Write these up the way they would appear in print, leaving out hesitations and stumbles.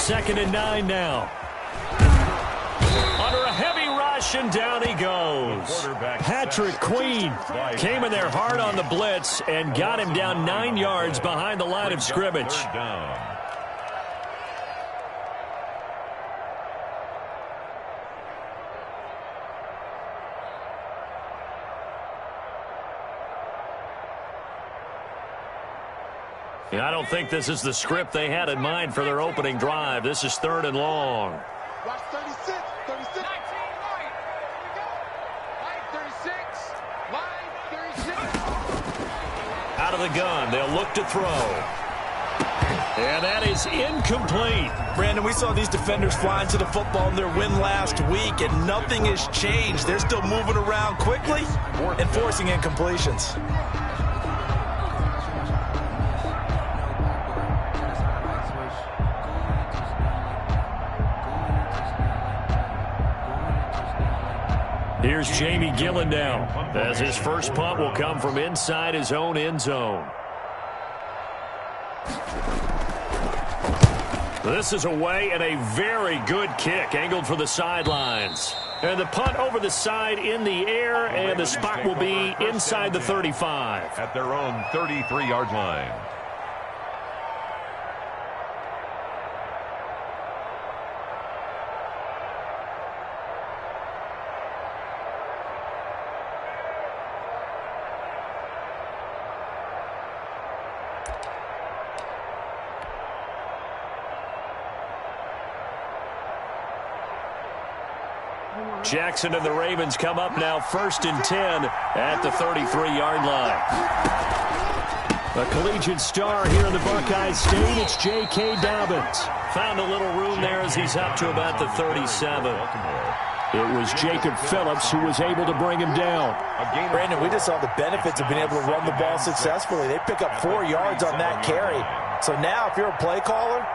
2nd and 9 now. Under a heavy rush, and down he goes. Patrick Queen came in there hard on the blitz and got him down 9 yards behind the line of scrimmage. I don't think this is the script they had in mind for their opening drive. This is 3rd and long. Watch 36, 36. 19, right. Line 36. Line 36. Out of the gun, they'll look to throw. And that is incomplete. Brandon, we saw these defenders flying to the football in their win last week, and nothing has changed. They're still moving around quickly and forcing incompletions. Here's Jamie Gillen now, as his first punt will come from inside his own end zone. This is away, and a very good kick angled for the sidelines. And the punt over the side in the air, and the spot will be inside the 35. At their own 33-yard line. Jackson and the Ravens come up now 1st and 10 at the 33-yard line. A collegiate star here in the Buckeye State, it's J.K. Dobbins. Found a little room there as he's up to about the 37. It was Jacob Phillips who was able to bring him down. Brandon, we just saw the benefits of being able to run the ball successfully. They pick up 4 yards on that carry. So now if you're a play caller,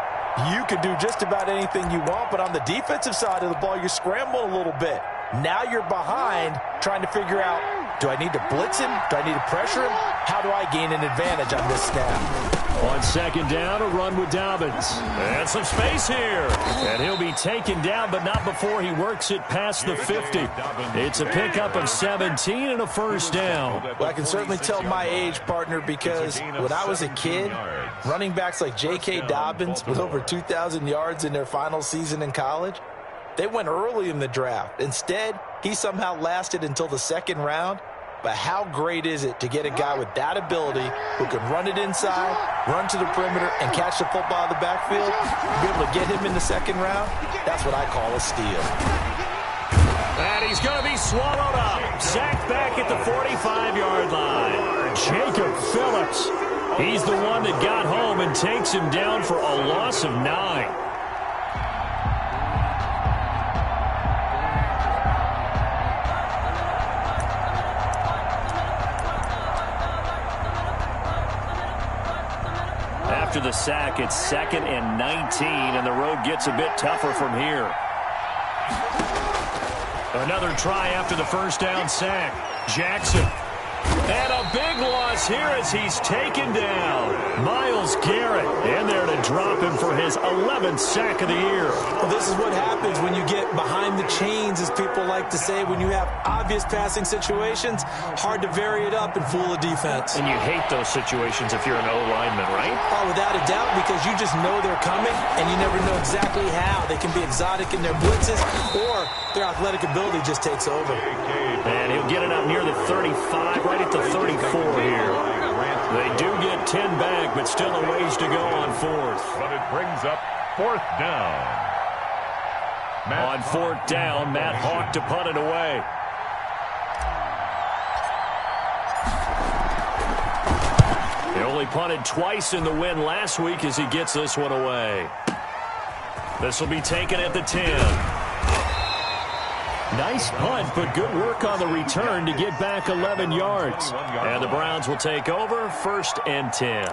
you can do just about anything you want, but on the defensive side of the ball, you're scrambling a little bit. Now you're behind trying to figure out, do I need to blitz him? Do I need to pressure him? How do I gain an advantage on this snap? On 2nd down, a run with Dobbins. And some space here. And he'll be taken down, but not before he works it past the 50. It's a pickup of 17 and a first down. Well, I can certainly tell my age, partner, because when I was a kid, running backs like J.K. Dobbins with over 2,000 yards in their final season in college, they went early in the draft. Instead, he somehow lasted until the 2nd round. But how great is it to get a guy with that ability who can run it inside, run to the perimeter, and catch the football in the backfield? Be able to get him in the 2nd round? That's what I call a steal. And he's going to be swallowed up. Sacked back at the 45-yard line. Jacob Phillips. He's the one that got home and takes him down for a loss of 9. After the sack, it's 2nd and 19, and the road gets a bit tougher from here. Another try after the first down sack. Jackson. And a big loss here as he's taken down. Myles Garrett in there to drop him for his 11th sack of the year. Well, this is what happens when you get behind the chains, as people like to say. When you have obvious passing situations, hard to vary it up and fool a defense. And you hate those situations if you're an O-lineman, right? Oh, without a doubt, because you just know they're coming, and you never know exactly how. They can be exotic in their blitzes, or their athletic ability just takes over. And he'll get it up near the 35, right at the 34 here. They do get 10 back, but still a ways to go on 4th. But it brings up 4th down. On 4th down, Matt Hawk to punt it away. He only punted twice in the win last week as he gets this one away. This will be taken at the 10. Nice punt, but good work on the return to get back 11 yards. And the Browns will take over 1st and 10.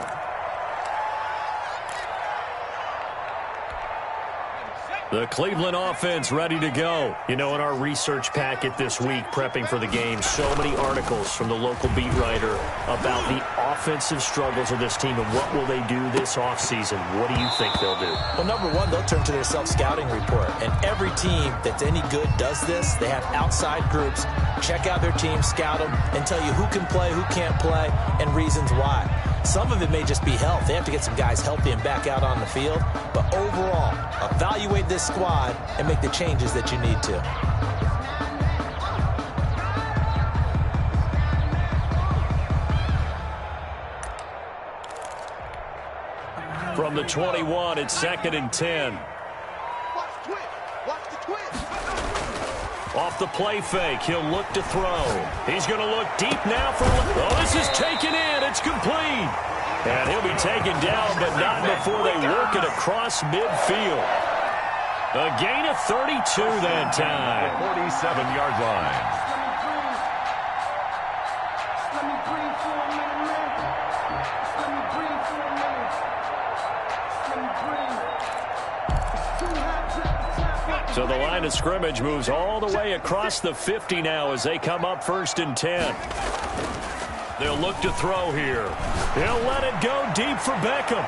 The Cleveland offense ready to go. You know, in our research packet this week, prepping for the game, so many articles from the local beat writer about the offensive struggles of this team and what will they do this offseason. What do you think they'll do? Well, number one, they'll turn to their self-scouting report. And every team that's any good does this. They have outside groups. Check out their team, scout them, and tell you who can play, who can't play, and reasons why. Some of it may just be health. They have to get some guys healthy and back out on the field. But overall, evaluate this squad and make the changes that you need to. From the 21, it's 2nd and 10. Watch the twist. Watch the twist. Off the play fake, he'll look to throw. He's going to look deep now for... Oh, this is taken in. It's complete. And he'll be taken down, but not before they work it across midfield. A gain of 32 that time. 47-yard line. So the line of scrimmage moves all the way across the 50 now as they come up 1st and 10. They'll look to throw here. He'll let it go deep for Beckham.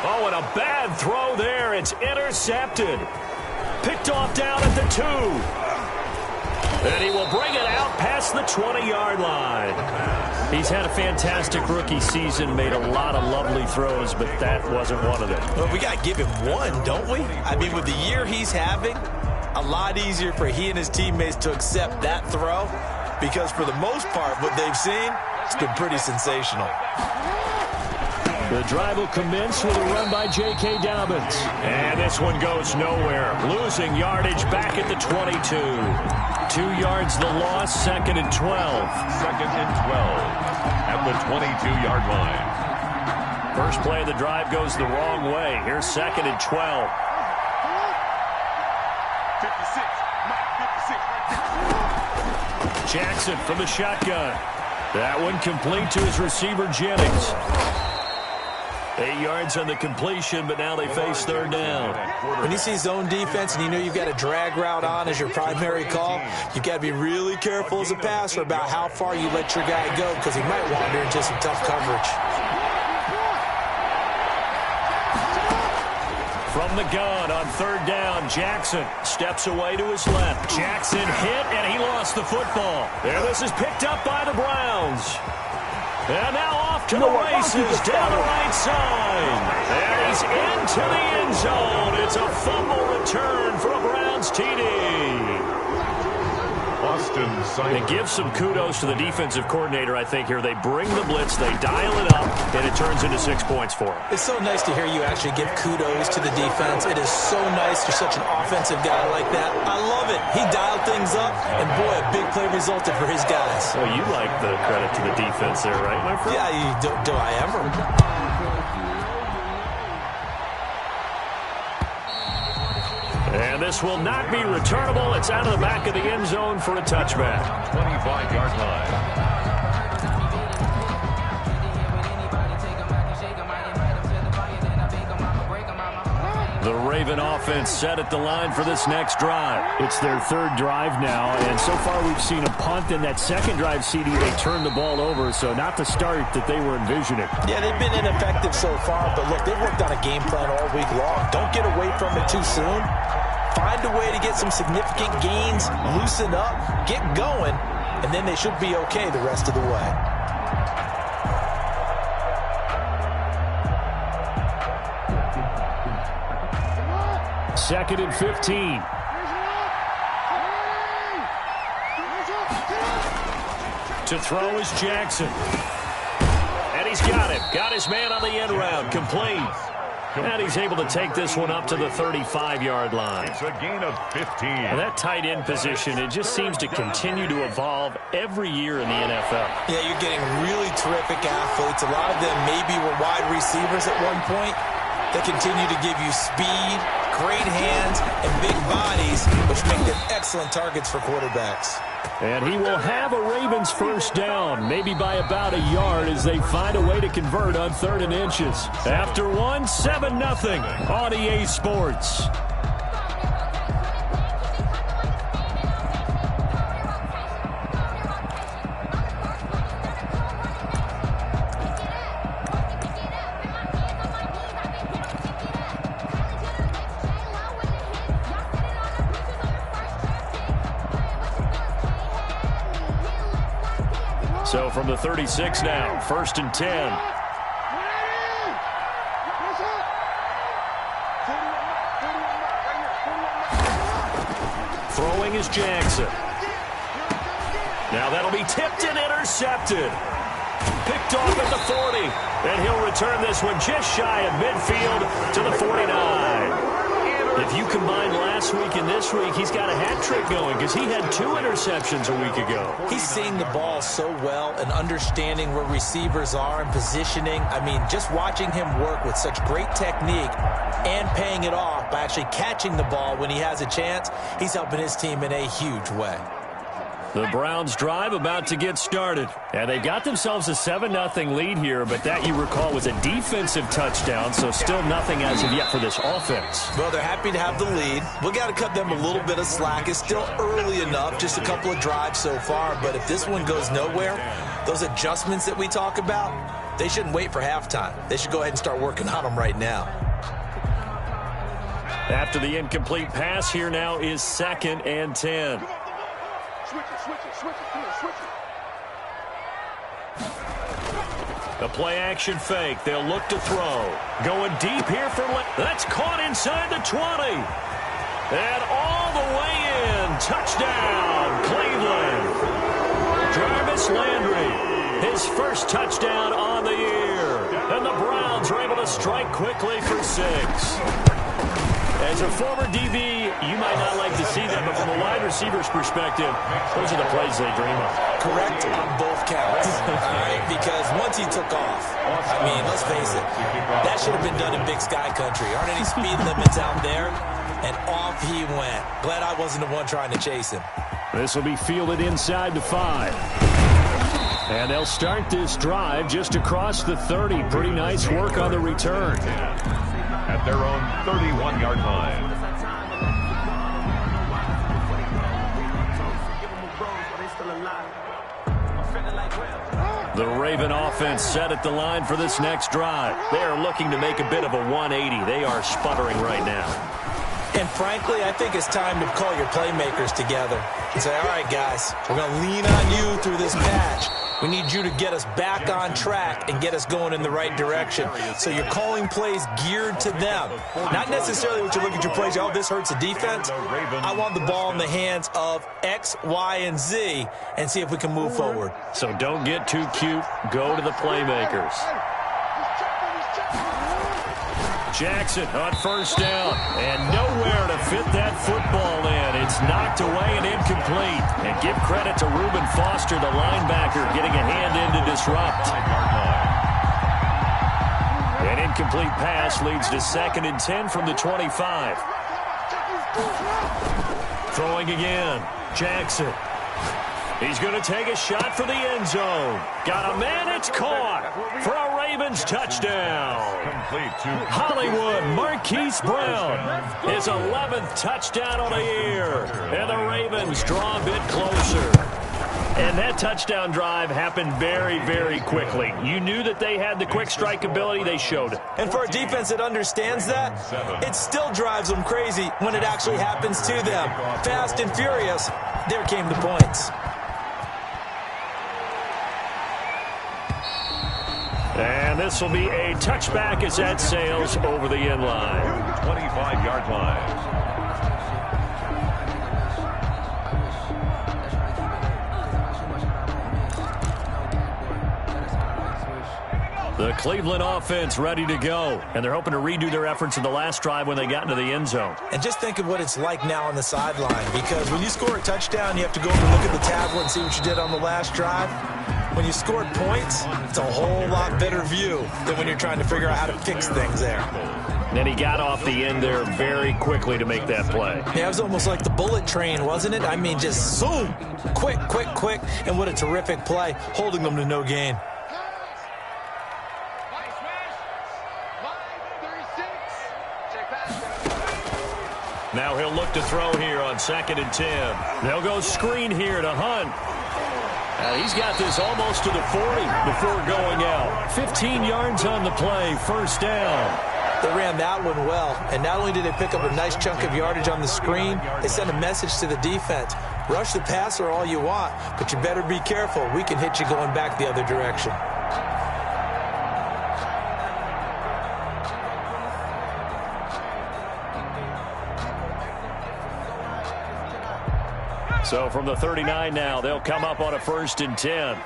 Oh, and a bad throw there. It's intercepted. Picked off down at the 2. And he will bring it out past the 20-yard line. He's had a fantastic rookie season, made a lot of lovely throws, but that wasn't one of them. Well, we got to give him one, don't we? I mean, with the year he's having, a lot easier for he and his teammates to accept that throw because for the most part, what they've seen, it's been pretty sensational. The drive will commence with a run by J.K. Dobbins. And this one goes nowhere. Losing yardage back at the 22. 2 yards the loss, 2nd and 12. 2nd and 12 at the 22-yard line. First play of the drive goes the wrong way. Here's 2nd and 12. 56. Jackson from the shotgun. That one complete to his receiver, Jennings. 8 yards on the completion, but now they face 3rd down. When you see zone defense and you know you've got a drag route on as your primary call, you've got to be really careful as a passer about how far you let your guy go because he might wander into some tough coverage. From the gun on 3rd down, Jackson steps away to his left. Jackson hit, and he lost the football. And this is picked up by the Browns. And now off to the races down the right side. And he's into the end zone. It's a fumble return for a Browns TD. And give some kudos to the defensive coordinator, I think, here. They bring the blitz, they dial it up, and it turns into 6 points for them. It's so nice to hear you actually give kudos to the defense. It is so nice you're such an offensive guy like that. I love it. He dialed things up, and boy, a big play resulted for his guys. Well, you like the credit to the defense there, right, my friend? Yeah, do I ever? And this will not be returnable. It's out of the back of the end zone for a touchback. 25-yard line. The Raven offense set at the line for this next drive. It's their 3rd drive now, and so far we've seen a punt. In that 2nd drive, CD, they turned the ball over, so not the start that they were envisioning. Yeah, they've been ineffective so far, but look, they've worked on a game plan all week long. Don't get away from it too soon. Find a way to get some significant gains, loosen up, get going, and then they should be okay the rest of the way. Second and 15. To throw is Jackson. And he's got it. Got his man on the end round. Complete. And he's able to take this one up to the 35-yard line. It's a gain of 15. And that tight end position, it just seems to continue to evolve every year in the NFL. Yeah, you're getting really terrific athletes. A lot of them maybe were wide receivers at one point. They continue to give you speed, great hands, and big bodies, which make them excellent targets for quarterbacks. And he will have a Ravens first down, maybe by about a yard as they find a way to convert on 3rd and inches. After one, 7-0 on EA Sports. So from the 36 now, 1st and 10. Throwing is Jackson. Now that'll be tipped and intercepted. Picked off at the 40. And he'll return this one just shy of midfield to the 49. If you combine last week and this week, he's got a hat trick going because he had 2 interceptions a week ago. He's seeing the ball so well and understanding where receivers are and positioning. I mean, just watching him work with such great technique and paying it off by actually catching the ball when he has a chance, he's helping his team in a huge way. The Browns drive about to get started. And they got themselves a 7-0 lead here, but that, you recall, was a defensive touchdown, so still nothing as of yet for this offense. Well, they're happy to have the lead. We got to cut them a little bit of slack. It's still early enough, just a couple of drives so far, but if this one goes nowhere, those adjustments that we talk about, they shouldn't wait for halftime. They should go ahead and start working on them right now. After the incomplete pass, here now is 2nd and 10. Switch it, come on, switch it. The play-action fake. They'll look to throw. Going deep here for... That's caught inside the 20. And all the way in. Touchdown, Cleveland. Jarvis Landry, his first touchdown on the year. And the Browns are able to strike quickly for 6. As a former DB, you might not like to see that, but from a wide receiver's perspective, those are the plays they dream of. Correct on both counts, all right? Because once he took off, I mean, let's face it, that should have been done in Big Sky Country. Aren't any speed limits out there? And off he went. Glad I wasn't the one trying to chase him. This will be fielded inside the 5. And they'll start this drive just across the 30. Pretty nice work on the return. At their own 31-yard line. The Raven offense set at the line for this next drive. They are looking to make a bit of a 180. They are sputtering right now. And frankly, I think it's time to call your playmakers together and say, all right, guys, we're going to lean on you through this patch. We need you to get us back on track and get us going in the right direction. So you're calling plays geared to them. Not necessarily what you look at your plays, oh, this hurts the defense. I want the ball in the hands of X, Y, and Z and see if we can move forward. So don't get too cute. Go to the playmakers. Jackson on 1st down, and nowhere to fit that football in. It's knocked away and incomplete. And give credit to Reuben Foster, the linebacker, getting a hand in to disrupt. An incomplete pass leads to 2nd and 10 from the 25. Throwing again, Jackson. He's going to take a shot for the end zone. Got a man, it's caught for a Ravens touchdown. Hollywood Marquise Brown, his 11th touchdown on the year. And the Ravens draw a bit closer. And that touchdown drive happened very, very quickly. You knew that they had the quick strike ability. They showed it. And for a defense that understands that, it still drives them crazy when it actually happens to them. Fast and furious, there came the points. And this will be a touchback as that sails over the end line. 25-yard line. The Cleveland offense ready to go. And they're hoping to redo their efforts in the last drive when they got into the end zone. And just think of what it's like now on the sideline. Because when you score a touchdown, you have to go over and look at the tablet and see what you did on the last drive. When you scored points, it's a whole lot better view than when you're trying to figure out how to fix things there. And he got off the end there very quickly to make that play. Yeah, it was almost like the bullet train, wasn't it? I mean, just zoom, quick, quick, quick. And what a terrific play, holding them to no gain. Now he'll look to throw here on 2nd and 10. They'll go screen here to Hunt. He's got this almost to the 40 before going out. 15 yards on the play, 1st down. They ran that one well, and not only did they pick up a nice chunk of yardage on the screen, they sent a message to the defense. Rush the passer all you want, but you better be careful. We can hit you going back the other direction. So from the 39 now, they'll come up on a 1st and 10.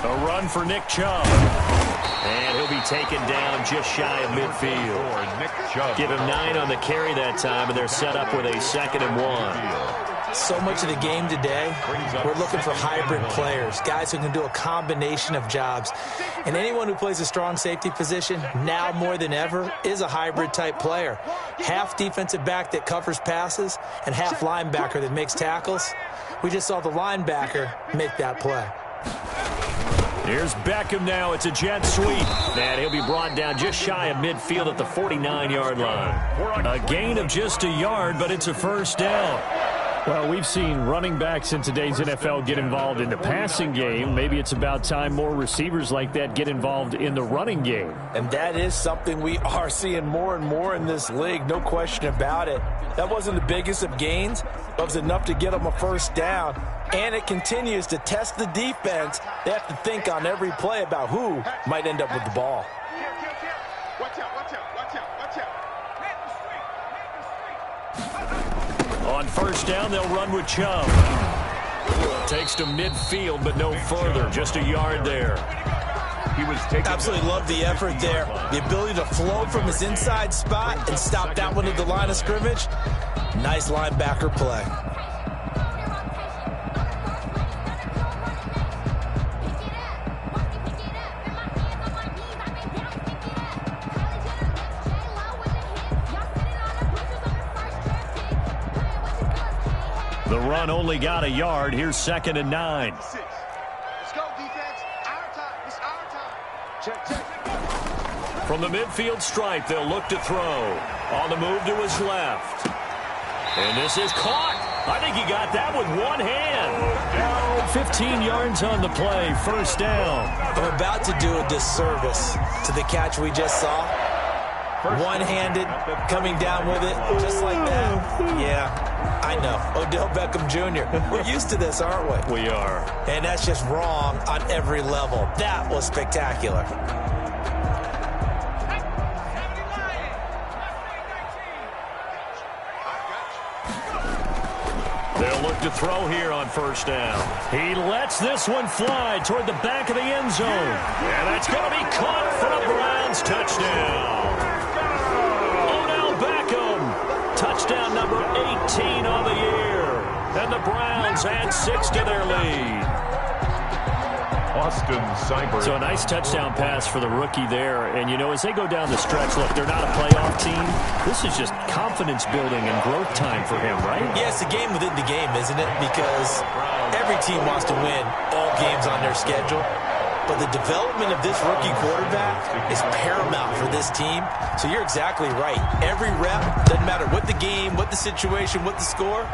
A run for Nick Chubb. And he'll be taken down just shy of midfield. Give him 9 on the carry that time, and they're set up with a 2nd and 1. So much of the game today, we're looking for hybrid players, guys who can do a combination of jobs. And anyone who plays a strong safety position, now more than ever, is a hybrid type player. Half defensive back that covers passes and half linebacker that makes tackles. We just saw the linebacker make that play. Here's Beckham now. It's a jet sweep. And he'll be brought down just shy of midfield at the 49-yard line. A gain of just a yard, but it's a 1st down. Well, we've seen running backs in today's NFL get involved in the passing game. Maybe it's about time more receivers like that get involved in the running game. And that is something we are seeing more and more in this league, no question about it. That wasn't the biggest of gains, but it was enough to get them a 1st down. And it continues to test the defense. They have to think on every play about who might end up with the ball. Watch out, watch out, watch out, watch out. On 1st down, they'll run with Chubb. Takes to midfield, but no further. Just a yard there. He was taking Absolutely love the effort there. The ability to flow from his inside spot and stop that one at the line of scrimmage. Nice linebacker play. The run only got a yard. Here's 2nd and 9. Let's go, defense. Our time. It's our time. Check, check. From the midfield stripe, they'll look to throw. On the move to his left. And this is caught. I think he got that with one hand. 15 yards on the play. 1st down. I'm about to do a disservice to the catch we just saw. One-handed, coming down with it, just like that. Yeah, I know. Odell Beckham Jr. We're used to this, aren't we? We are. And that's just wrong on every level. That was spectacular. They'll look to throw here on 1st down. He lets this one fly toward the back of the end zone. And that's going to be caught for a Browns touchdown. Touchdown number 18 on the year. And the Browns add 6 to their lead. Austin Seibert. So a nice touchdown pass for the rookie there. And, you know, as they go down the stretch, look, they're not a playoff team. This is just confidence building and growth time for him, right? Yeah, it's a game within the game, isn't it? Because every team wants to win all games on their schedule. But the development of this rookie quarterback is paramount for this team. So you're exactly right. Every rep, doesn't matter what the game, what the situation, what the score,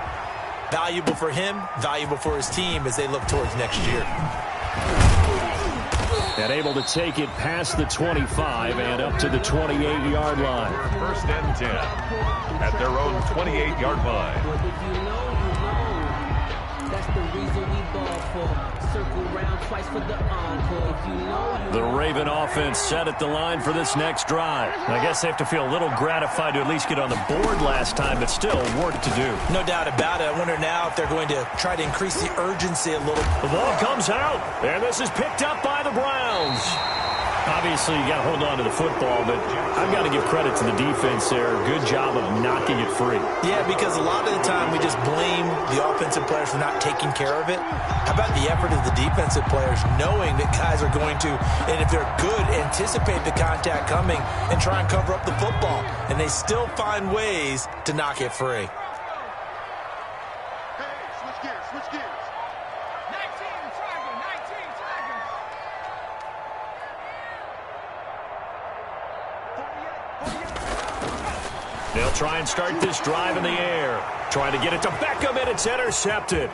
valuable for him, valuable for his team as they look towards next year. And able to take it past the 25 and up to the 28-yard line. 1st and 10 at their own 28-yard line. That's the reason we ball for. Circle round twice for the encore. If you know, The Raven offense set at the line for this next drive. I guess they have to feel a little gratified to at least get on the board last time, but still work to do. No doubt about it. I wonder now if they're going to try to increase the urgency a little. The ball comes out, and this is picked up by the Browns. Obviously, you got to hold on to the football, but I've got to give credit to the defense there. Good job of knocking it free. Yeah, because a lot of the time we just blame the offensive players for not taking care of it. How about the effort of the defensive players knowing that guys are going to, and if they're good, anticipate the contact coming and try and cover up the football. And they still find ways to knock it free. Hey, switch gears, switch gears. 19, triangle, 19, triangle. They'll try and start this drive in the air. Trying to get it to Beckham, and it's intercepted.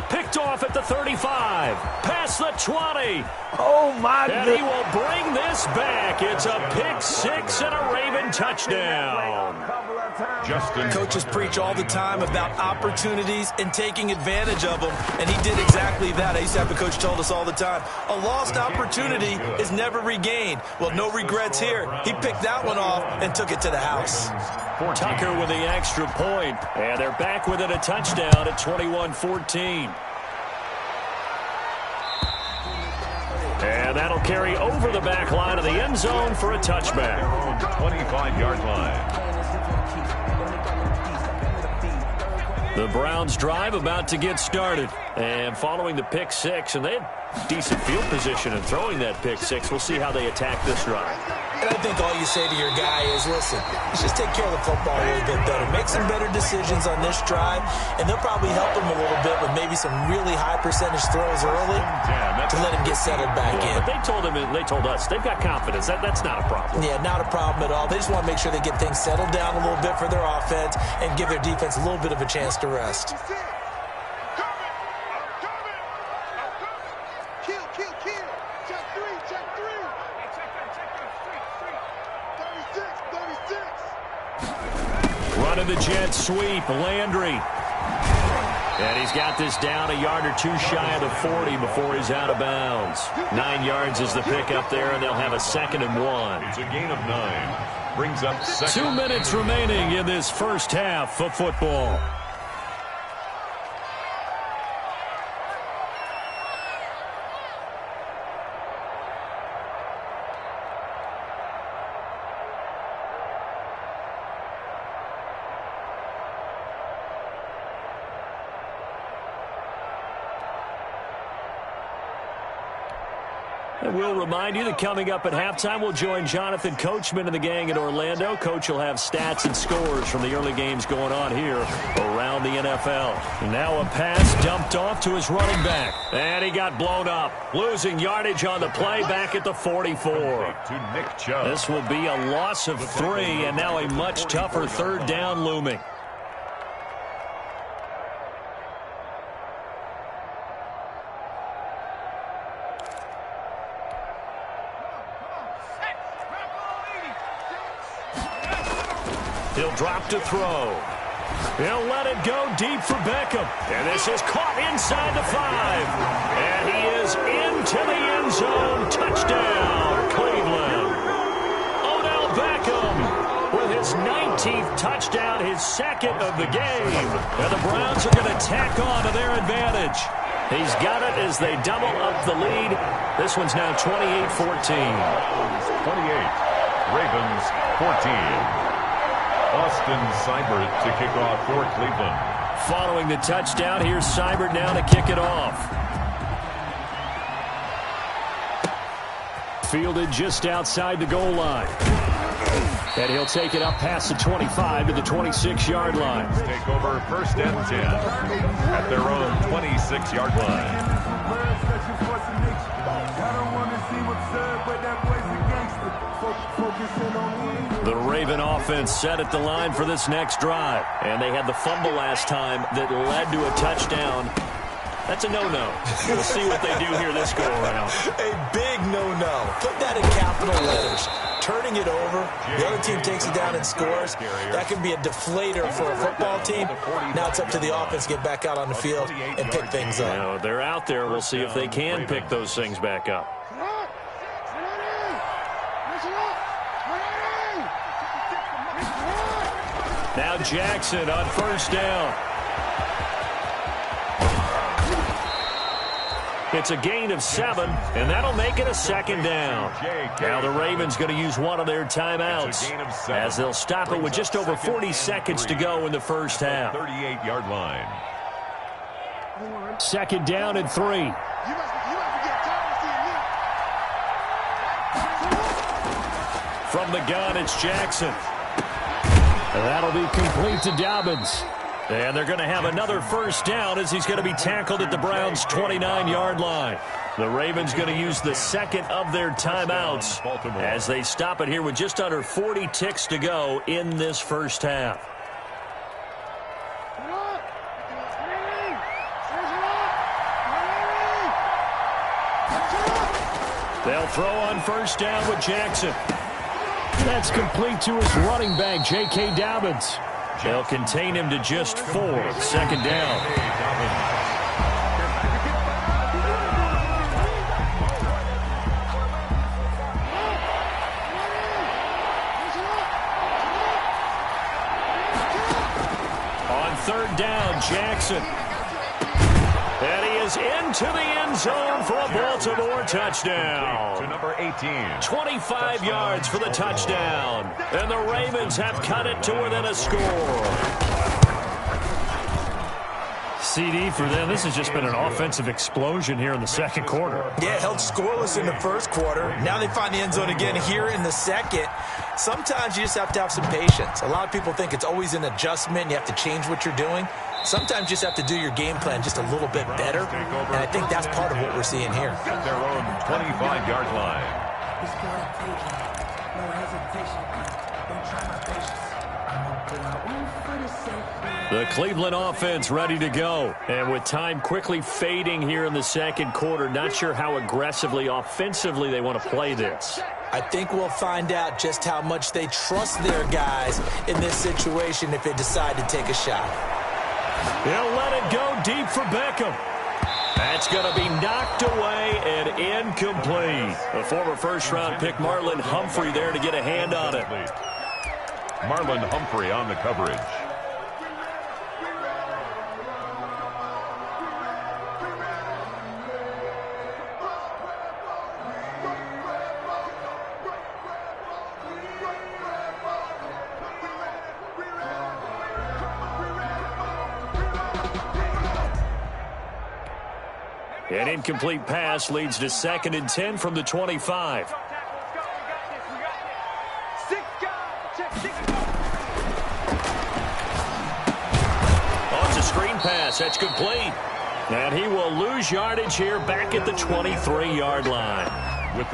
Picked Picked off at the 35. Past the 20. Oh, my And goodness. he will bring this back. It's a pick six and a Raven touchdown. Coaches preach all the time about opportunities and taking advantage of them, and he did exactly that. I used to have a coach told us all the time, a lost opportunity is never regained. Well, no regrets here. He picked that one off and took it to the house. Tucker with the extra point, and they're back within a touchdown at 21-14. And that'll carry over the back line of the end zone for a touchback. 25-yard line. The Browns drive about to get started. And following the pick six, and they had decent field position in throwing that pick six. We'll see how they attack this drive. And I think all you say to your guy is, listen, let's just take care of the football a little bit better. Make some better decisions on this drive, and they'll probably help him a little bit with maybe some really high percentage throws early to let him get settled back in. But they told us they've got confidence. That's not a problem. Yeah, not a problem at all. They just want to make sure they get things settled down a little bit for their offense and give their defense a little bit of a chance to rest. Running the jet sweep, Landry. And he's got this down a yard or two shy of the 40 before he's out of bounds. 9 yards is the pickup there, and they'll have a 2nd and 1. It's a gain of 9. Brings up 2nd. 2 minutes remaining in this first half of football. And we'll remind you that coming up at halftime, we'll join Jonathan Coachman and the gang in Orlando. Coach will have stats and scores from the early games going on here around the NFL. Now a pass dumped off to his running back. And he got blown up, losing yardage on the play back at the 44. To Nick Chubb. This will be a loss of 3, and now a much tougher 3rd down looming. He'll drop to throw. He'll let it go deep for Beckham. And this is caught inside the 5. And he is into the end zone. Touchdown, Cleveland. Odell Beckham with his 19th touchdown, his 2nd of the game. And the Browns are going to tack on to their advantage. He's got it as they double up the lead. This one's now 28-14. 28. Ravens 14. Austin Seibert to kick off for Cleveland. Following the touchdown, here's Seibert now to kick it off. Fielded just outside the goal line. And he'll take it up past the 25 to the 26-yard line. Take over 1st and 10 at their own 26-yard line. The Raven offense set at the line for this next drive. And they had the fumble last time that led to a touchdown. That's a no-no. We'll see what they do here this go-around. A big no-no. Put that in capital letters. Turning it over, the other team takes it down and scores. That can be a deflator for a football team. Now it's up to the offense to get back out on the field and pick things up. Now, they're out there. We'll see if they can pick those things back up. Now Jackson on 1st down. It's a gain of 7, and that'll make it a 2nd down. Now the Ravens going to use one of their timeouts as they'll stop it with just over 40 seconds to go in the first half. 38-yard line. 2nd down and 3. From the gun, it's Jackson. That'll be complete to Dobbins. And they're going to have another 1st down as he's going to be tackled at the Browns' 29-yard line. The Ravens going to use the 2nd of their timeouts as they stop it here with just under 40 ticks to go in this first half. 2 They'll throw on first down with Jackson. That's complete to his running back, J.K. Dobbins. They'll contain him to just 4. Second down. Third down, Jackson. And he is into the end zone for a Baltimore touchdown. To number 18. 25 yards for the touchdown. And the Ravens have cut it to within a score. CD for them. This has just been an offensive explosion here in the second quarter. Yeah, held scoreless in the first quarter. Now they find the end zone again here in the second. Sometimes you just have to have some patience. A lot of people think it's always an adjustment. You have to change what you're doing. Sometimes you just have to do your game plan just a little bit better. And I think that's part of what we're seeing here. At their own 25-yard line. No hesitation. Don't try my patience. The Cleveland offense ready to go. And with time quickly fading here in the second quarter, not sure how aggressively, offensively they want to play this. I think we'll find out just how much they trust their guys in this situation if they decide to take a shot. He'll let it go deep for Beckham. That's going to be knocked away and incomplete. A former first-round pick, Marlon Humphrey, there to get a hand on it. Marlon Humphrey on the coverage. An incomplete pass leads to 2nd and 10 from the 25. Oh, it's a screen pass. That's complete. And he will lose yardage here back at the 23-yard line.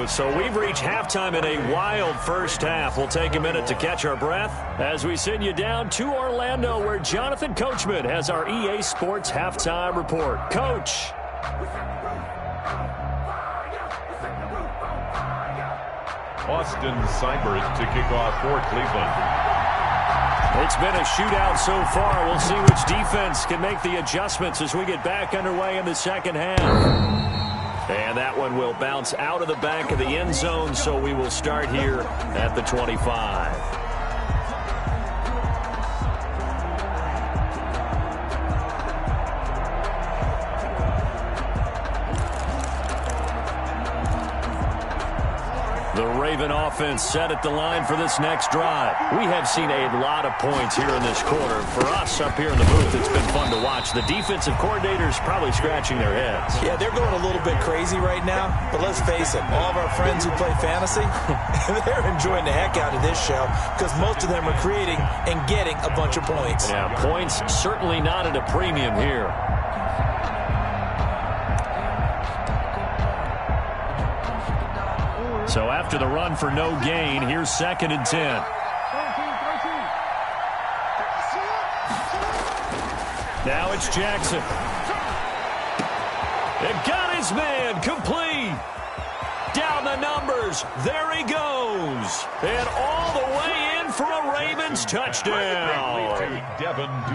So we've reached halftime in a wild first half. We'll take a minute to catch our breath as we send you down to Orlando, where Jonathan Coachman has our EA Sports halftime report. Coach. Austin Seibert to kick off for Cleveland. It's been a shootout so far. We'll see which defense can make the adjustments as we get back underway in the second half. And that one will bounce out of the back of the end zone, so we will start here at the 25. The Raven offense set at the line for this next drive. We have seen a lot of points here in this quarter. For us up here in the booth, it's been fun to watch. The defensive coordinators probably scratching their heads. Yeah, they're going a little bit crazy right now, but let's face it, all of our friends who play fantasy, they're enjoying the heck out of this show because most of them are creating and getting a bunch of points. Yeah, points certainly not at a premium here. So after the run for no gain, here's 2nd and 10. Now it's Jackson. It got his man complete. Down the numbers. There he goes. And all the way in for a Ravens touchdown.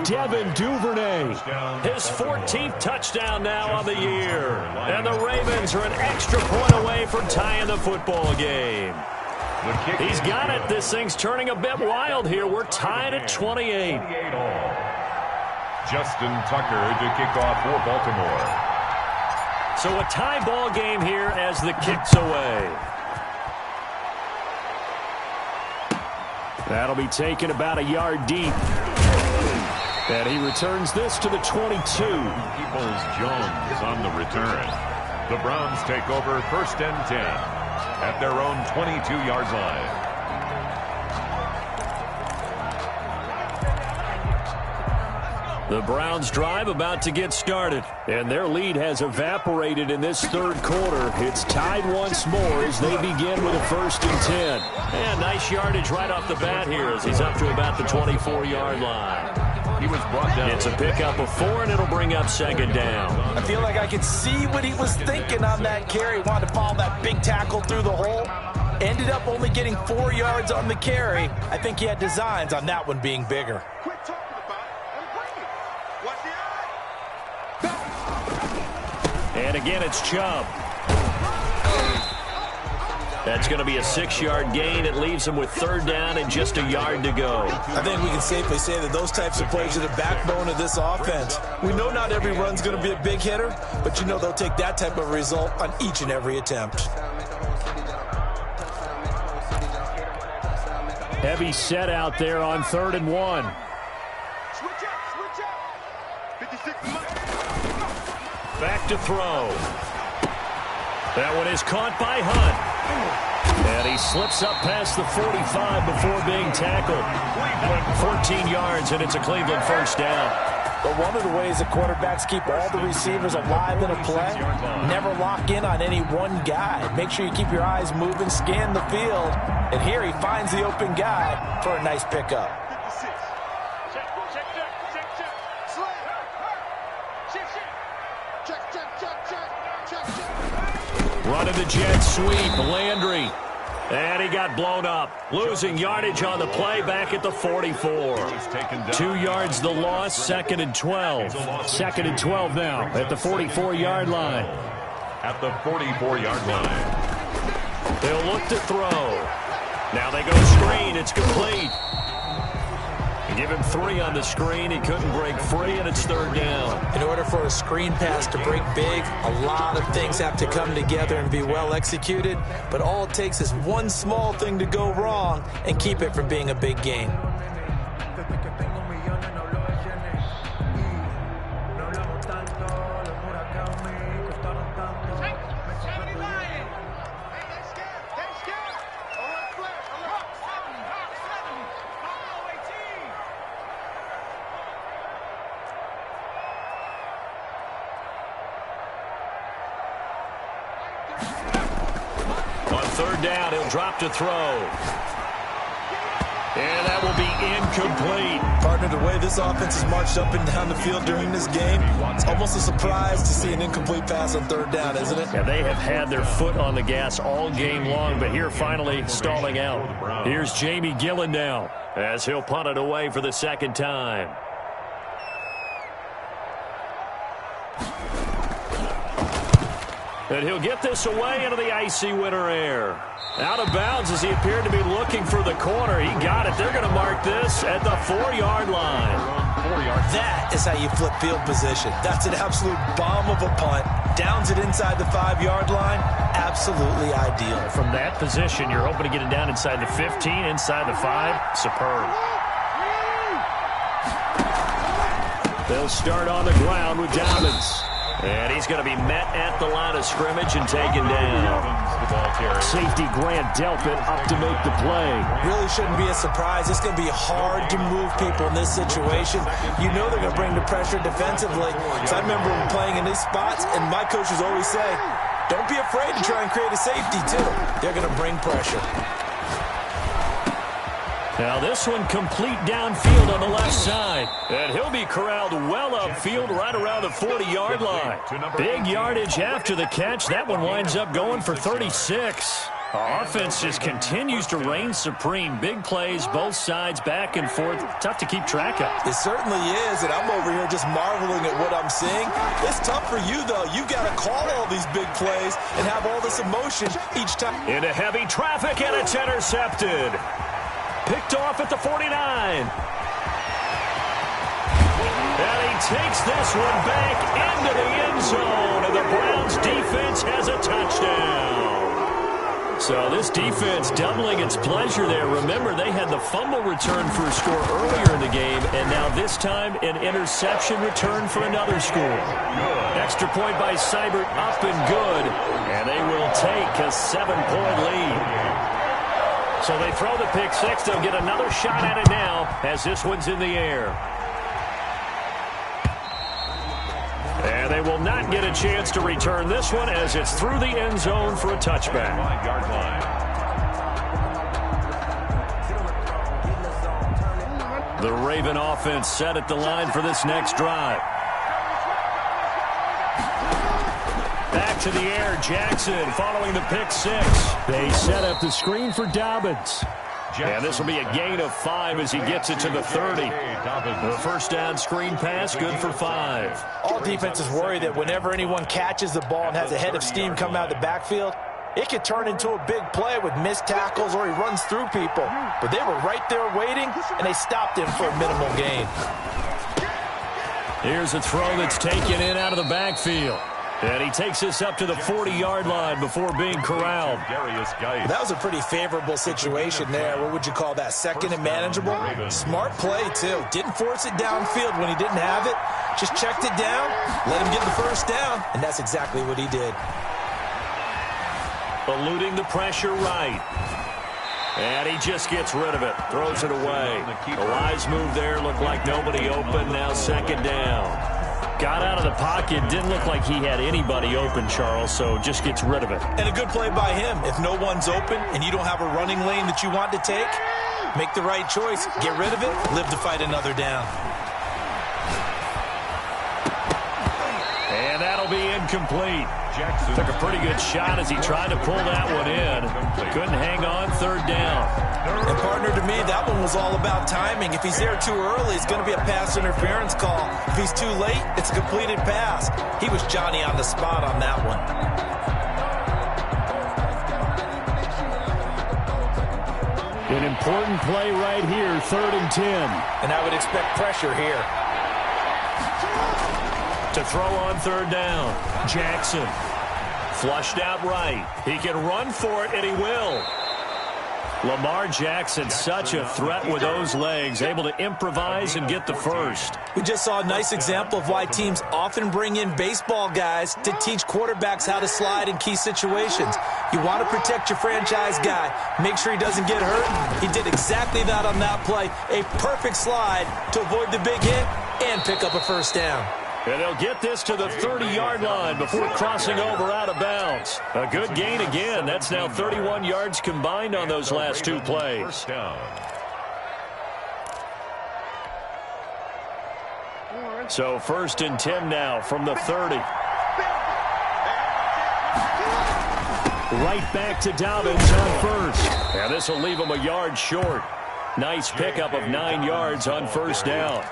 Devin Duvernay. His 14th touchdown now on the year. And the Ravens are an extra point away from tying the football game. He's got it. This thing's turning a bit wild here. We're tied at 28. Justin Tucker to kick off for Baltimore. So a tie ball game here as the kick's away. That'll be taken about a yard deep. And he returns this to the 22. Peoples-Jones on the return. The Browns take over 1st and 10 at their own 22-yard line. The Browns drive about to get started, and their lead has evaporated in this third quarter. It's tied once more as they begin with a 1st and 10. And nice yardage right off the bat here as he's up to about the 24-yard line. He was brought down. It's a pickup of 4, and it'll bring up second down. I feel like I could see what he was thinking on that carry. Wanted to follow that big tackle through the hole. Ended up only getting 4 yards on the carry. I think he had designs on that one being bigger. Quit talking about it and bring it. Watch the eye. And again, it's Chubb. That's going to be a 6-yard gain. It leaves him with third down and just a yard to go. I think we can safely say that those types of plays are the backbone of this offense. We know not every run's going to be a big hitter, but you know they'll take that type of result on each and every attempt. Heavy set out there on 3rd and 1. Switch up. 56 Back to throw. That one is caught by Hunt. And he slips up past the 45 before being tackled. 14 yards, and it's a Cleveland first down. But one of the ways the quarterbacks keep all the receivers alive in a play, never lock in on any one guy. Make sure you keep your eyes moving, scan the field. And here he finds the open guy for a nice pickup. 56. Check. Slay. Check. Running the jet sweep, Landry. And he got blown up. Losing yardage on the play back at the 44. 2 yards the loss, 2nd and 12. 2nd and 12 now at the 44-yard line. At the 44-yard line. They'll look to throw. Now they go screen. It's complete. Give him 3 on the screen. He couldn't break free, and it's third down. In order for a screen pass to break big, a lot of things have to come together and be well executed. But all it takes is one small thing to go wrong and keep it from being a big gain. Third down, he'll drop to throw. And that will be incomplete. Partner, the way this offense has marched up and down the field during this game, it's almost a surprise to see an incomplete pass on third down, isn't it? Yeah, they have had their foot on the gas all game long, but here finally stalling out. Here's Jamie Gillen now as he'll punt it away for the second time. And he'll get this away into the icy winter air. Out of bounds as he appeared to be looking for the corner. He got it. They're going to mark this at the 4-yard line. That is how you flip field position. That's an absolute bomb of a punt. Downs it inside the 5-yard line. Absolutely ideal. From that position, you're hoping to get it down inside the 15, inside the 5. Superb. They'll start on the ground with Dobbins. And he's going to be met at the line of scrimmage and taken down. Safety Grant Delpit up to make the play. Really shouldn't be a surprise. It's going to be hard to move people in this situation. You know they're going to bring the pressure defensively. So I remember playing in these spots, and my coaches always say, don't be afraid to try and create a safety, too. They're going to bring pressure. Now this one complete downfield on the left side. And he'll be corralled well upfield right around the 40-yard line. Big yardage after the catch. That one winds up going for 36. Offense just continues to reign supreme. Big plays, both sides, back and forth. Tough to keep track of. It certainly is, and I'm over here just marveling at what I'm seeing. It's tough for you, though. You've got to call all these big plays and have all this emotion each time. Into heavy traffic, and it's intercepted. Picked off at the 49. And he takes this one back into the end zone, and the Browns defense has a touchdown. So this defense doubling its pleasure there. Remember, they had the fumble return for a score earlier in the game, and now this time an interception return for another score. Extra point by Seibert up and good, and they will take a 7-point lead. So they throw the pick six. They'll get another shot at it now as this one's in the air. And they will not get a chance to return this one as it's through the end zone for a touchback. 5-yard line. The Raven offense set at the line for this next drive. Back to the air, Jackson following the pick six. They set up the screen for Dobbins. And this will be a gain of 5 as he gets it to the 30. The first down screen pass, good for 5. All defenses worry that whenever anyone catches the ball and has a head of steam coming out of the backfield, it could turn into a big play with missed tackles or he runs through people. But they were right there waiting, and they stopped him for a minimal gain. Here's a throw that's taken in out of the backfield. And he takes this up to the 40-yard line before being corralled. That was a pretty favorable situation there. What would you call that? Second and manageable? Smart play, too. Didn't force it downfield when he didn't have it. Just checked it down, let him get the first down, and that's exactly what he did. Eluding the pressure right. And he just gets rid of it. Throws it away. A wise move there. Looked like nobody open. Now second down. Got out of the pocket. Didn't look like he had anybody open, Charles, so just gets rid of it. And a good play by him. If no one's open and you don't have a running lane that you want to take, make the right choice. Get rid of it. Live to fight another down. And that'll be incomplete. Jackson took a pretty good shot as he tried to pull that one in. Couldn't hang on, third down. And, partner, to me, that one was all about timing. If he's there too early, it's going to be a pass interference call. If he's too late, it's a completed pass. He was Johnny on the spot on that one. An important play right here, 3rd and 10. And I would expect pressure here. To throw on third down, Jackson. Flushed out right. He can run for it, and he will. Lamar Jackson, such a threat with those legs, able to improvise and get the first. We just saw a nice example of why teams often bring in baseball guys to teach quarterbacks how to slide in key situations. You want to protect your franchise guy. Make sure he doesn't get hurt. He did exactly that on that play. A perfect slide to avoid the big hit and pick up a first down. And they'll get this to the 30-yard line before crossing over out of bounds. A good gain again. That's now 31 yards combined on those last two plays. So 1st and 10 now from the 30. Right back to Dobbins on first. And this will leave him a yard short. Nice pickup of 9 yards on first down.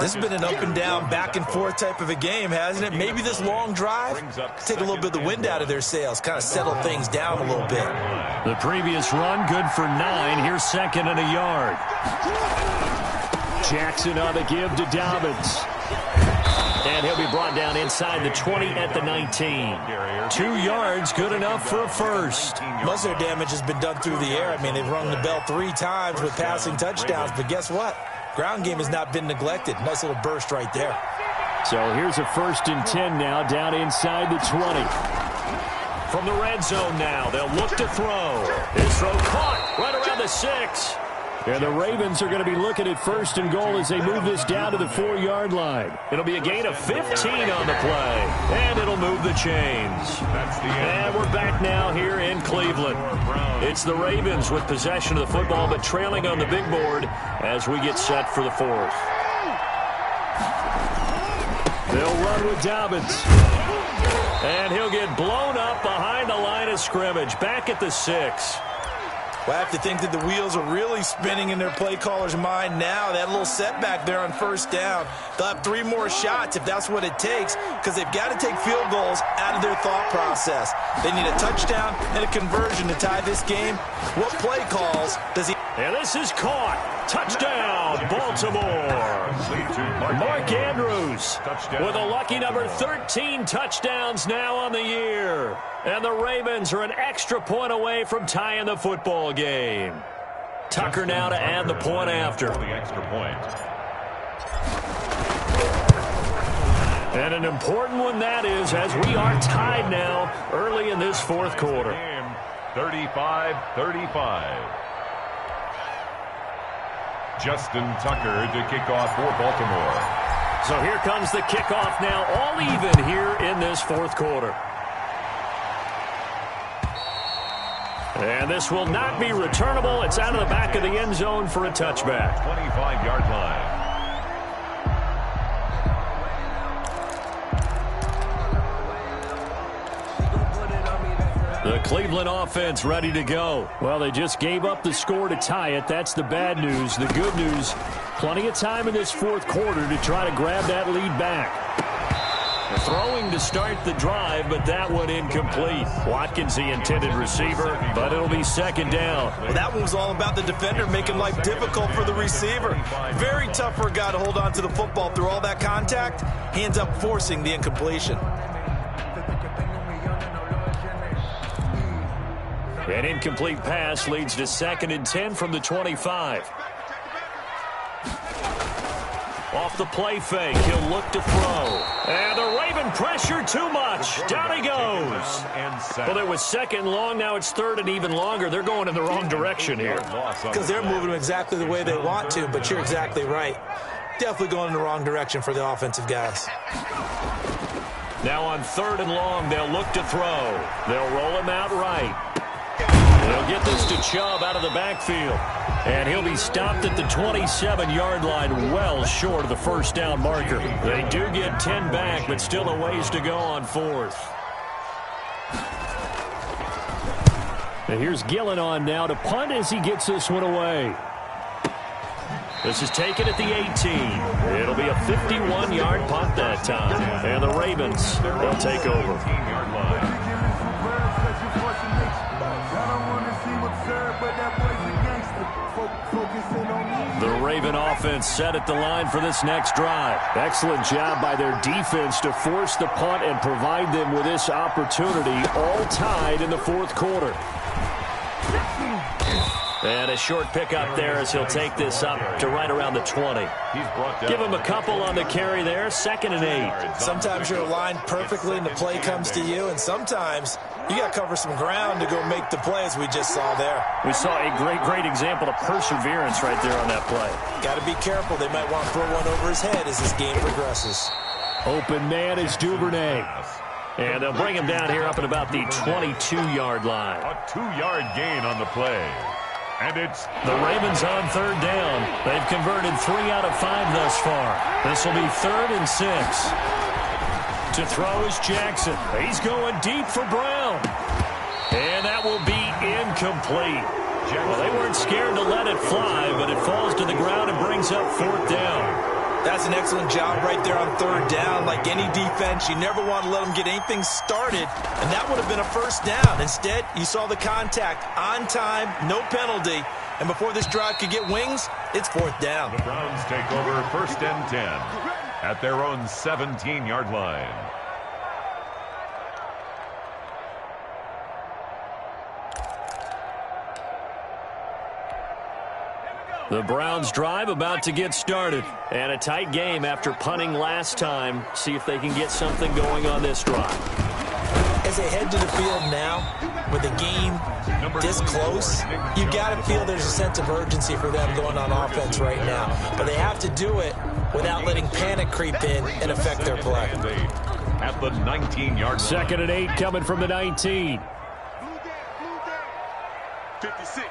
This has been an up-and-down, back-and-forth type of a game, hasn't it? Maybe this long drive take a little bit of the wind out of their sails, kind of settle things down a little bit. The previous run, good for 9. Here's 2nd and a yard. Jackson on the give to Dobbins. And he'll be brought down inside the 20 at the 19. 2 yards, good enough for a first. Most of their damage has been done through the air. I mean, they've rung the bell 3 times with passing touchdowns, but guess what? Ground game has not been neglected. Nice little burst right there. So here's a 1st and 10 now down inside the 20. From the red zone now, they'll look to throw. His throw caught right around the 6. And the Ravens are going to be looking at 1st and goal as they move this down to the 4-yard line. It'll be a gain of 15 on the play, and it'll move the chains. And we're back now here in Cleveland. It's the Ravens with possession of the football, but trailing on the big board as we get set for the 4th. They'll run with Dobbins. And he'll get blown up behind the line of scrimmage, back at the 6. Well, I have to think that the wheels are really spinning in their play caller's mind now. That little setback there on first down. They'll have 3 more shots if that's what it takes, because they've got to take field goals out of their thought process. They need a touchdown and a conversion to tie this game. What play calls does he... And this is caught. Touchdown, Baltimore. Mark Andrews with a lucky number 13 touchdowns now on the year. And the Ravens are an extra point away from tying the football game. Tucker now to add the point after. The extra point. And an important one that is, as we are tied now early in this 4th quarter. 35-35. Justin Tucker to kick off for Baltimore. So here comes the kickoff now, all even here in this 4th quarter. And this will not be returnable. It's out of the back of the end zone for a touchback. 25-yard line. The Cleveland offense ready to go. Well, they just gave up the score to tie it. That's the bad news. The good news, plenty of time in this fourth quarter to try to grab that lead back. Throwing to start the drive, but that one incomplete. Watkins, the intended receiver, but it'll be second down. Well, that one was all about the defender making life difficult for the receiver. Very tough for a guy to hold on to the football through all that contact. He ends up forcing the incompletion. An incomplete pass leads to 2nd and 10 from the 25. Off the play fake, he'll look to throw. And the Raven pressure too much. Down he goes. Well, it was 2nd and long, now it's 3rd and even longer. They're going in the wrong direction here. Because they're moving them exactly the way they want to, but you're exactly right. Definitely going in the wrong direction for the offensive guys. Now on 3rd and long, they'll look to throw. They'll roll him out right. They'll get this to Chubb out of the backfield. And he'll be stopped at the 27-yard line, well short of the first down marker. They do get 10 back, but still a ways to go on 4th. And here's Gillen on now to punt as he gets this one away. This is taken at the 18. It'll be a 51-yard punt that time. And the Ravens will take over. The Raven offense set at the line for this next drive. Excellent job by their defense to force the punt and provide them with this opportunity, all tied in the fourth quarter. And a short pickup there as he'll take this up to right around the 20. Give him a couple on the carry there, 2nd and 8. Sometimes you're aligned perfectly and the play comes to you, and sometimes you got to cover some ground to go make the play, as we just saw there. We saw a great example of perseverance right there on that play. Got to be careful. They might want to throw one over his head as this game progresses. Open man is Duvernay. And they'll bring him down here up at about the 22-yard line. A 2-yard gain on the play. And it's the Ravens on 3rd down. They've converted 3 out of 5 thus far. This will be 3rd and 6. To throw is Jackson. He's going deep for Brown. And that will be incomplete. Well, they weren't scared to let it fly, but it falls to the ground and brings up 4th down. That's an excellent job right there on 3rd down. Like any defense, you never want to let them get anything started, and that would have been a first down. Instead, you saw the contact on time, no penalty, and before this drive could get wings, it's 4th down. The Browns take over 1st and 10 at their own 17-yard line. The Browns drive about to get started. And a tight game after punting last time. See if they can get something going on this drive. As they head to the field now, with the game this close, you got to feel there's a sense of urgency for them going on offense right now. But they have to do it without letting panic creep in and affect their play. At the 19-yard line. 2nd and 8 coming from the 19. 56.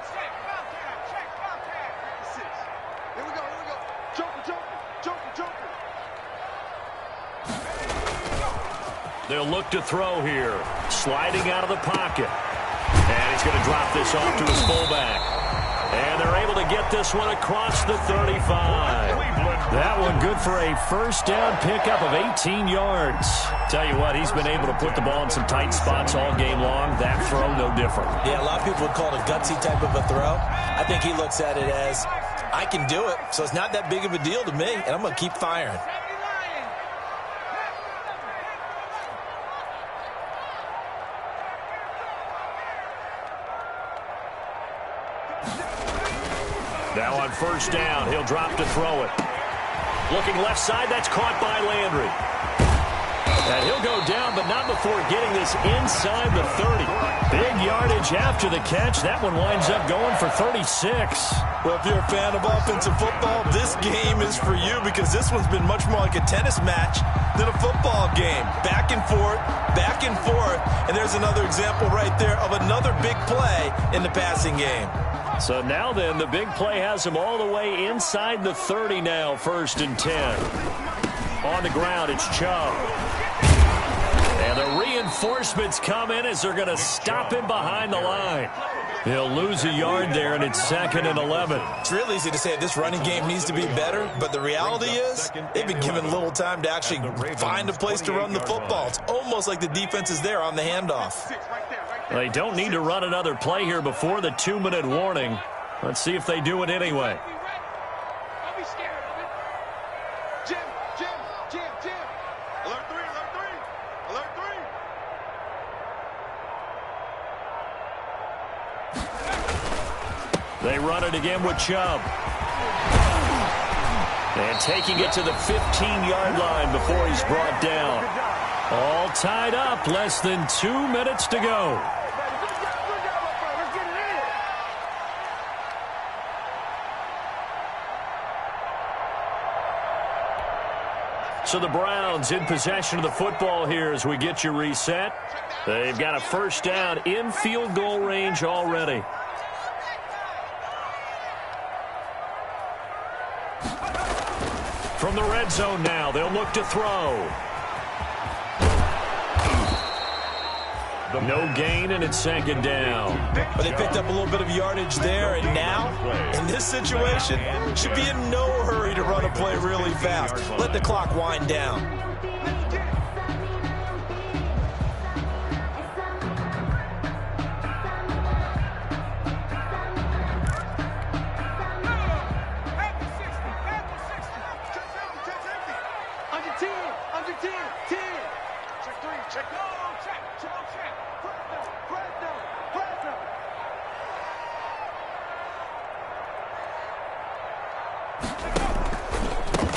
They'll look to throw here. Sliding out of the pocket. And he's going to drop this off to his fullback. And they're able to get this one across the 35. That one good for a first down pickup of 18 yards. Tell you what, he's been able to put the ball in some tight spots all game long. That throw, no different. Yeah, a lot of people would call it a gutsy type of a throw. I think he looks at it as, I can do it, so it's not that big of a deal to me, and I'm going to keep firing. Now on first down, he'll drop to throw it. Looking left side, that's caught by Landry. And he'll go down, but not before before getting this inside the 30. Big yardage after the catch. That one winds up going for 36. Well, if you're a fan of offensive football, this game is for you because this one's been much more like a tennis match than a football game. Back and forth, and there's another example right there of another big play in the passing game. So now then, the big play has him all the way inside the 30 now, 1st and 10. On the ground, it's Chubb. And the reinforcements come in as they're going to stop him behind the line. He'll lose a yard there, and it's 2nd and 11. It's real easy to say this running game needs to be better, but the reality is they've been given little time to actually find a place to run the football. It's almost like the defense is there on the handoff. They don't need to run another play here before the 2-minute warning. Let's see if they do it anyway. Don't be scared of it. Jim. Alert 3. Alert 3. They run it again with Chubb. And taking it to the 15-yard line before he's brought down. All tied up, less than 2 minutes to go. So the Browns in possession of the football here as we get you reset. They've got a 1st down in field goal range already. From the red zone now, they'll look to throw. No gain, and it's 2nd down. But they picked up a little bit of yardage there, and now, in this situation, should be in no hurry to run a play really fast. Let the clock wind down.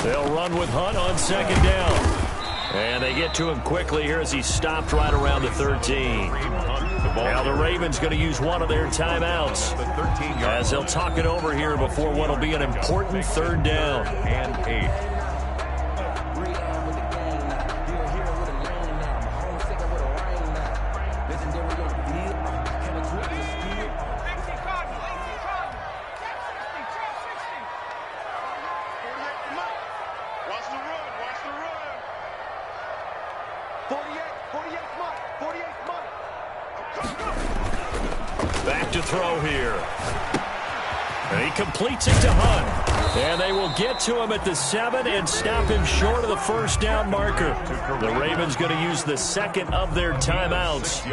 They'll run with Hunt on 2nd down. And they get to him quickly here as he stopped right around the 13. Now the Ravens going to use one of their timeouts as they'll talk it over here before what will be an important 3rd down. And 8. Back to throw here. And he completes it to Hunt. And they will get to him at the 7 and stop him short of the 1st down marker. The Ravens going to use the 2nd of their timeouts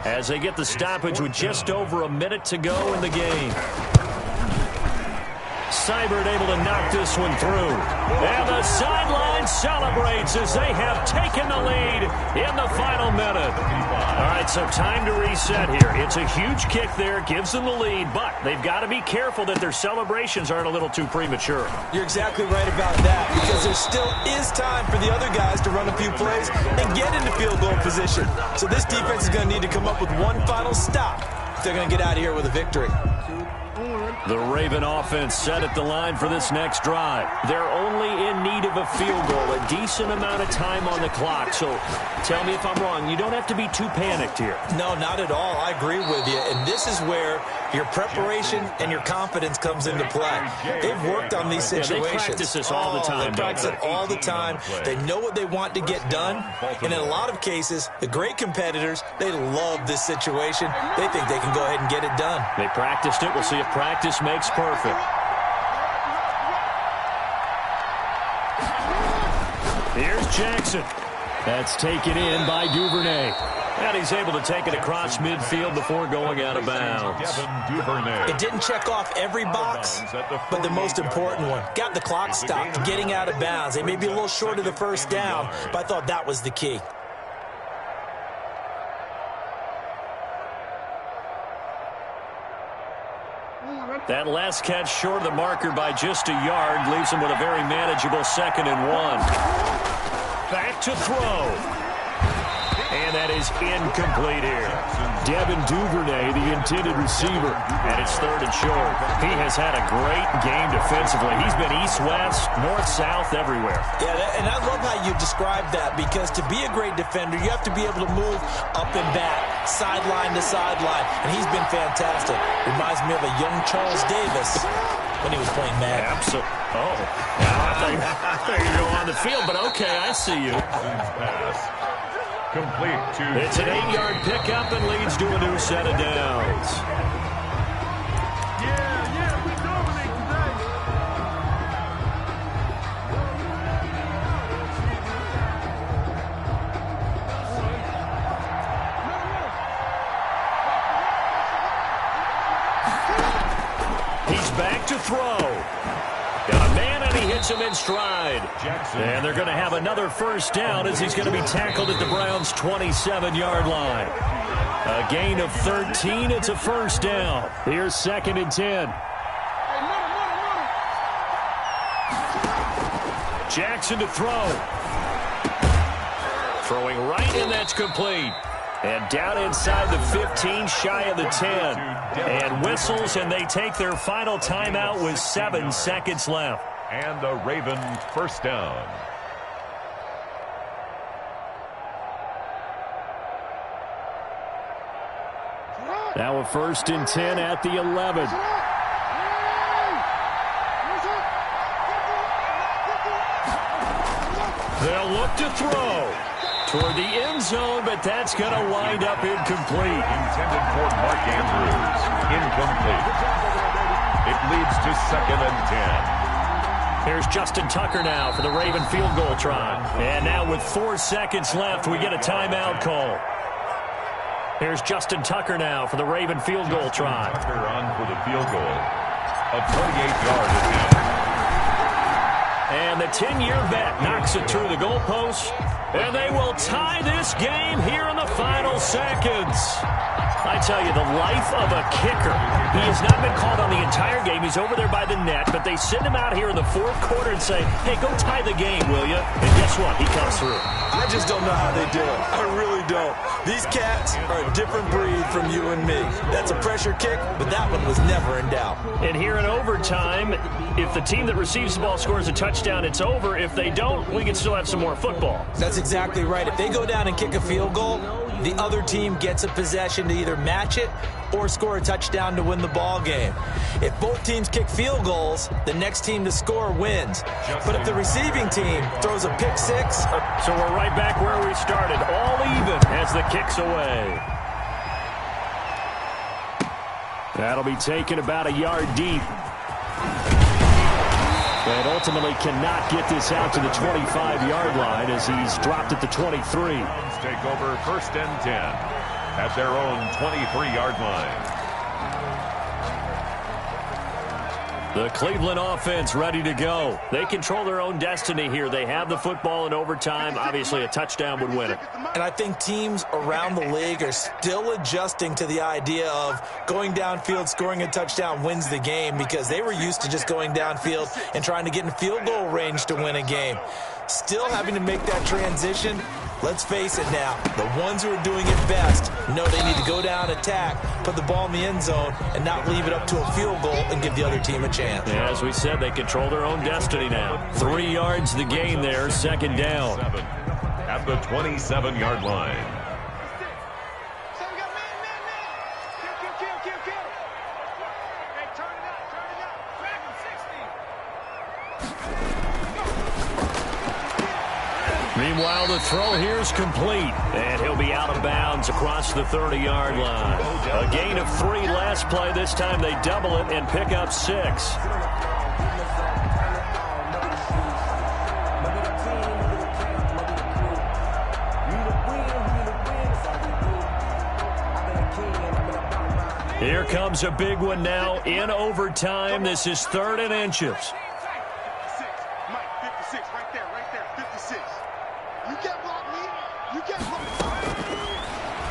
as they get the stoppage with just over a minute to go in the game. Seibert able to knock this one through. And the sideline celebrates as they have taken the lead in the final minute. All right, so time to reset here. It's a huge kick there, gives them the lead, but they've got to be careful that their celebrations aren't a little too premature. You're exactly right about that because there still is time for the other guys to run a few plays and get into field goal position. So this defense is going to need to come up with one final stop if they're going to get out of here with a victory. The Raven offense set at the line for this next drive. They're only in need of a field goal, a decent amount of time on the clock. So tell me if I'm wrong. You don't have to be too panicked here. No, not at all. I agree with you. And this is where your preparation and your confidence comes into play. They've worked on these situations. They practice this all the time. They practice it all the time. They know what they want to get done. And in a lot of cases, the great competitors, they love this situation. They think they can go ahead and get it done. They practiced it. We'll see if practice makes perfect. Here's Jackson. That's taken in by Duvernay. And he's able to take it across midfield before going out of bounds. It didn't check off every box, but the most important one. Got the clock stopped, getting out of bounds. They may be a little short of the 1st down, but I thought that was the key. That last catch short of the marker by just a yard leaves him with a very manageable 2nd and 1. Back to throw. And that is incomplete here. Devin Duvernay, the intended receiver, and it's 3rd and short. He has had a great game defensively. He's been east-west, north-south, everywhere. Yeah, and I love how you describe that, because to be a great defender, you have to be able to move up and back, sideline to sideline, and he's been fantastic. Reminds me of a young Charles Davis when he was playing Madden. Absolutely. Oh, I thought you were on the field, but okay, I see you. Complete to It's an 8-yard pickup and leads to a new set of downs. Yeah, we dominate today. He's back to throw. Got a man, and he hits him in stride. And they're going to have another first down as he's going to be tackled at the Browns' 27-yard line. A gain of 13. It's a first down. Here's 2nd and 10. Jackson to throw. Throwing right, and that's complete. And down inside the 15, shy of the 10. And whistles, and they take their final timeout with 7 seconds left. And the Ravens first down. Now a 1st and 10 at the 11. They'll look to throw toward the end zone, but that's going to wind up incomplete. Intended for Mark Andrews. Incomplete. It leads to 2nd and 10. Here's Justin Tucker now for the Raven field goal try. And now with 4 seconds left, we get a timeout call. Here's Justin Tucker now for the Raven field goal try. Tucker on for the field goal. A 28-yard attempt. And the 10-year vet knocks it through the goalpost. And they will tie this game here in the final seconds. I tell you, the life of a kicker. He has not been called on the entire game. He's over there by the net, but they send him out here in the 4th quarter and say, hey, go tie the game, will you? And guess what? He comes through. I just don't know how they do it. I really don't. These cats are a different breed from you and me. That's a pressure kick, but that one was never in doubt. And here in overtime, if the team that receives the ball scores a touchdown, it's over. If they don't, we can still have some more football. That's exactly right. If they go down and kick a field goal, the other team gets a possession to either match it or score a touchdown to win the ball game. If both teams kick field goals, the next team to score wins. But if the receiving team throws a pick six... So we're right back where we started, all even as the kick's away. That'll be taken about a yard deep. But ultimately cannot get this out to the 25-yard line as he's dropped at the 23. Take over 1st and 10 at their own 23-yard line. The Cleveland offense ready to go. They control their own destiny here. They have the football in overtime. Obviously, a touchdown would win it. And I think teams around the league are still adjusting to the idea of going downfield, scoring a touchdown wins the game, because they were used to just going downfield and trying to get in field goal range to win a game. Still having to make that transition. Let's face it now, the ones who are doing it best know they need to go down, attack, put the ball in the end zone, and not leave it up to a field goal and give the other team a chance. Yeah, as we said, they control their own destiny now. 3 yards the gain there, 2nd down. At the 27-yard line. Meanwhile, the throw here is complete, and he'll be out of bounds across the 30-yard line. A gain of 3 last play. This time they double it and pick up 6. Here comes a big one now in overtime. This is 3rd and inches.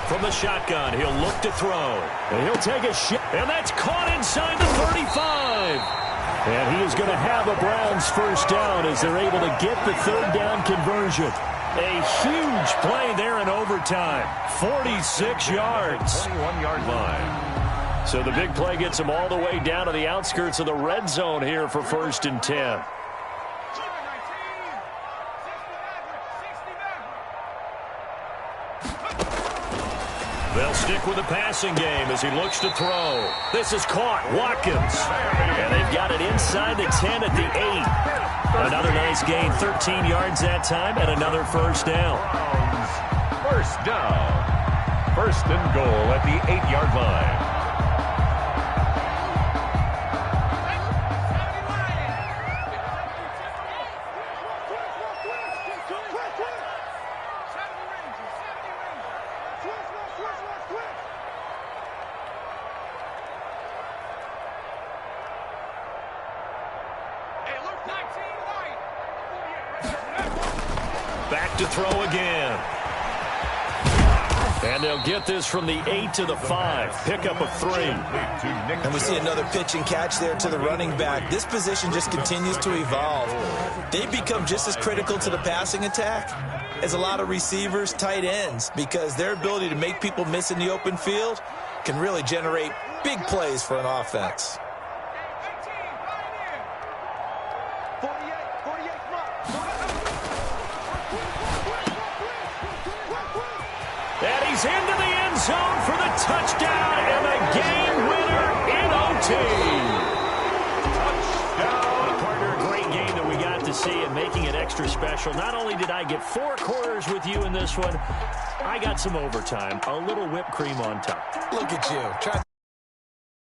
From the shotgun, he'll look to throw. And he'll take a shot. And that's caught inside the 35. And he is going to have a Browns first down as they're able to get the 3rd down conversion. A huge play there in overtime. 46 yards. 21-yard line. So the big play gets them all the way down to the outskirts of the red zone here for 1st and 10. They'll stick with the passing game as he looks to throw. This is caught. Watkins. And they've got it inside the 10 at the 8. Another nice gain. 13 yards that time and another first down. First down. First and goal at the 8-yard line. Back to throw again. And they'll get this from the 8 to the 5. Pickup of 3. And we see another pitch and catch there to the running back. This position just continues to evolve. They become just as critical to the passing attack as a lot of receivers, tight ends, because their ability to make people miss in the open field can really generate big plays for an offense. And he's into the end zone for the touchdown and the game winner in OT. Touchdown. Partner, a great game that we got to see and making it extra special. Not only did I get 4 quarters with you in this one, I got some overtime, a little whipped cream on top. Look at you.